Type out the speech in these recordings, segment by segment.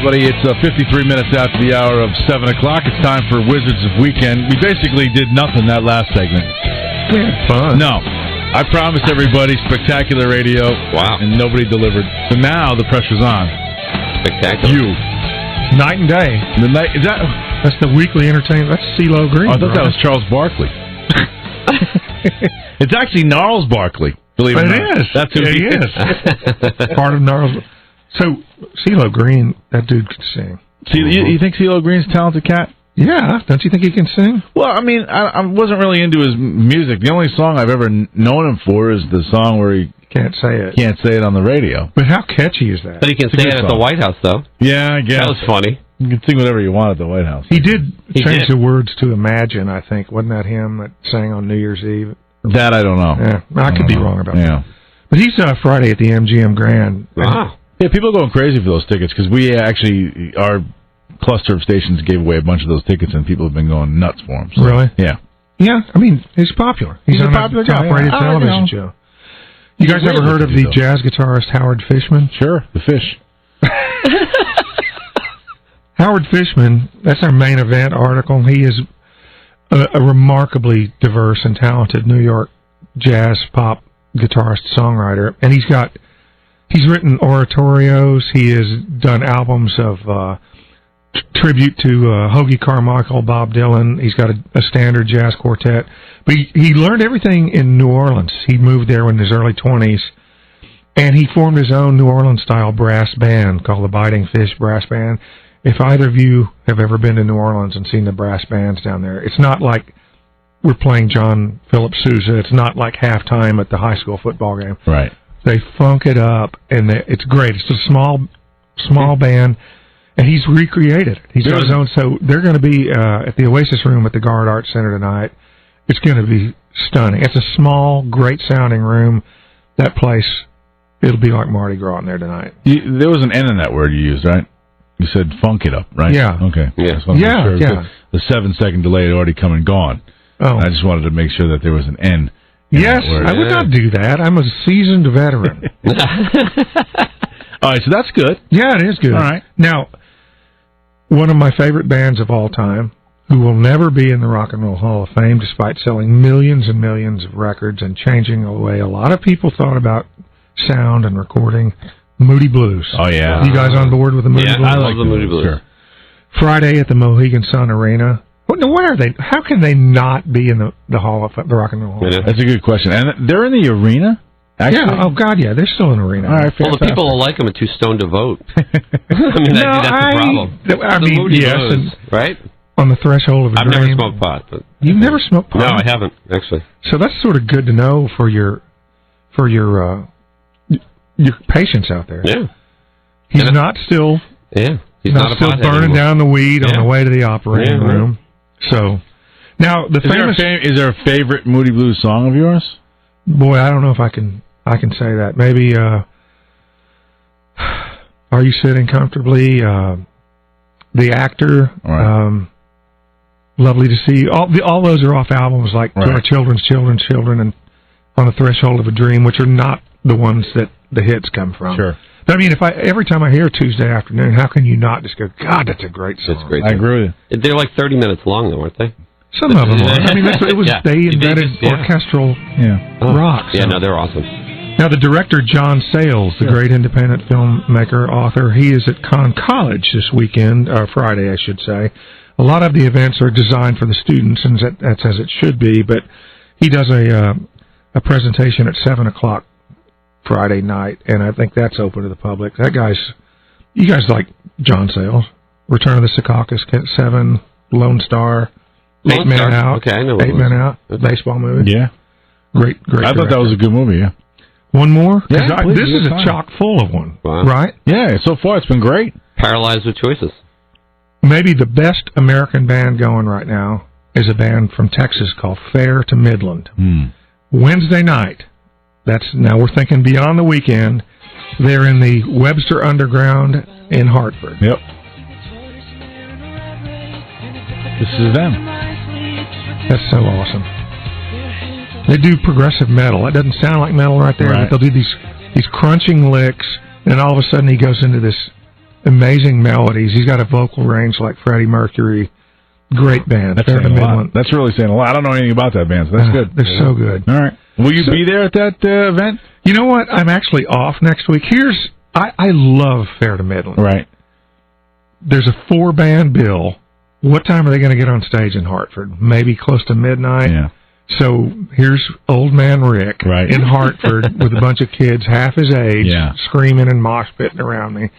Everybody, it's 53 minutes after the hour of 7 o'clock. It's time for Wizards of Weekend. We basically did nothing that last segment. We had fun. No. I promised everybody spectacular radio. Wow. And nobody delivered. So now the pressure's on. Spectacular. You. Night and day. That's the weekly entertainment. That's CeeLo Green. I thought that was Charles Barkley. It's actually Gnarls Barkley. Believe it or not. It is. That's who he is. Part of Gnarls. So, CeeLo Green, that dude could sing. You think CeeLo Green's a talented cat? Yeah. Don't you think he can sing? Well, I mean, I wasn't really into his music. The only song I've ever known him for is the song where he can't say it on the radio. But how catchy is that? But he can say it at the White House, though. Yeah, I guess. That was funny. You can sing whatever you want at the White House. He did change the words to Imagine, I think. Wasn't that him that sang on New Year's Eve? That I don't know. Yeah, I could be wrong about that. But he's Friday at the MGM Grand. Wow. Yeah, people are going crazy for those tickets because we actually, our cluster of stations gave away a bunch of those tickets and people have been going nuts for him. So, really? Yeah. Yeah, I mean, he's popular. He's on a popular top-rated television show. You guys ever heard of the jazz guitarist Howard Fishman? Sure, the Fish. Howard Fishman, that's our main event article. He is a remarkably diverse and talented New York jazz pop guitarist songwriter, and he's written oratorios. He has done albums of tribute to Hoagy Carmichael, Bob Dylan. He's got a standard jazz quartet. But he learned everything in New Orleans. He moved there in his early 20s, and he formed his own New Orleans-style brass band called the Biting Fish Brass Band. If either of you have ever been to New Orleans and seen the brass bands down there, it's not like we're playing John Philip Sousa. It's not like halftime at the high school football game. Right. They funk it up, and it's great. It's a small band, and he's recreated it. He's got his own. So they're going to be at the Oasis Room at the Guard Arts Center tonight. It's going to be stunning. It's a small, great-sounding room. That place, it'll be like Mardi Gras in there tonight. There was an N in that word you used, right? You said funk it up, right? Yeah. Okay. Yeah. The 7-second delay had already come and gone. Oh. I just wanted to make sure that there was an N. Yes, I would not do that. I'm a seasoned veteran. All right, so that's good. Yeah, it is good. All right. Now, one of my favorite bands of all time, who will never be in the Rock and Roll Hall of Fame, despite selling millions and millions of records and changing the way a lot of people thought about sound and recording, Moody Blues. Oh, yeah. You guys on board with the Moody Blues? I love the Moody Blues. Sure. Friday at the Mohegan Sun Arena. What are they? How can they not be in the Hall of the Rock and Roll Hall of Fame? That's a good question. And they're in the arena? Actually? Yeah. Oh, God, yeah. They're still in the arena. All right, well, the people who like them are too stoned to vote. I mean, that's the problem. I mean, yes. Blues, right? On the threshold of a I've dream. never smoked pot. But You've never smoked pot? No, I haven't, actually. So that's sort of good to know for your patients out there. Yeah. He's not still... Yeah. He's not still burning down the weed on the way to the operating room. So, now the famous... Is there a favorite Moody Blues song of yours? Boy, I don't know if I can say that. Maybe, Are You Sitting Comfortably? The Actor. Right. Lovely to See. All those are off albums like To Our Children's Children and On the Threshold of a Dream, which are not the ones that the hits come from. Sure. But I mean, every time I hear Tuesday Afternoon, how can you not just go, God, that's a great song. That's great. I agree with you. They're like 30 minutes long, though, aren't they? Some of them are. I mean, they invented orchestral rock. So. Yeah, no, they're awesome. Now, the director, John Sayles, the great independent filmmaker, author, he is at Conn College this weekend, Friday, I should say. A lot of the events are designed for the students, and that's as it should be, but he does a presentation at 7 o'clock Friday night, and I think that's open to the public. You guys like John Sayles, Return of the Secaucus, 7, Lone Star, Eight Men Out. Okay, I know. 8 Men Out, baseball movie. Yeah. Great. I thought that was a good movie, yeah. One more? Yeah, this is a chock full of one, right? Yeah, so far it's been great. Paralyzed with choices. Maybe the best American band going right now is a band from Texas called Fair to Midland. Wednesday night. Now we're thinking beyond the weekend. They're in the Webster Underground in Hartford. Yep. This is them. That's so awesome. They do progressive metal. It doesn't sound like metal right there, but they'll do these crunching licks, and all of a sudden he goes into this amazing melodies. He's got a vocal range like Freddie Mercury. Great band. That's saying a lot. That's really saying a lot. I don't know anything about that band, so that's good. They're so good. All right. Will you be there at that event? You know what? I'm actually off next week. I love Fair to Midland. Right. There's a 4-band bill. What time are they going to get on stage in Hartford? Maybe close to midnight. Yeah. So here's old man Rick in Hartford with a bunch of kids half his age screaming and mosh pitting around me.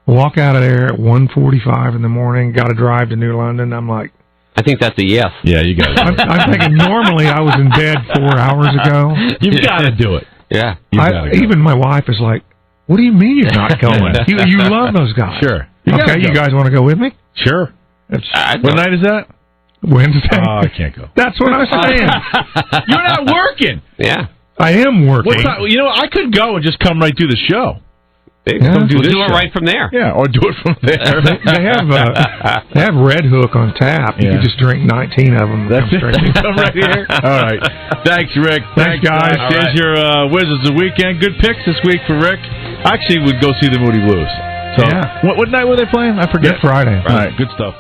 Walk out of there at 1:45 in the morning, got to drive to New London. I'm like, I think that's a yes. Yeah, you got it. I'm thinking normally I was in bed 4 hours ago. You've got to do it. Yeah. Even my wife is like, what do you mean you're not going? you love those guys. Sure. You guys want to go with me? Sure. What night is that? Wednesday. Oh, I can't go. That's what I'm saying. You're not working. Yeah. I am working. I could go and just come right through the show. Do it right from there. Yeah, or do it from there. They have Red Hook on tap. You can just drink 19 of them. That's it. Come right here. All right. Thanks, Rick. Thanks guys. There's your Wizards of the Weekend. Good picks this week for Rick. I actually would go see the Moody Blues. So, what night were they playing? I forget. Friday. All right. Good stuff.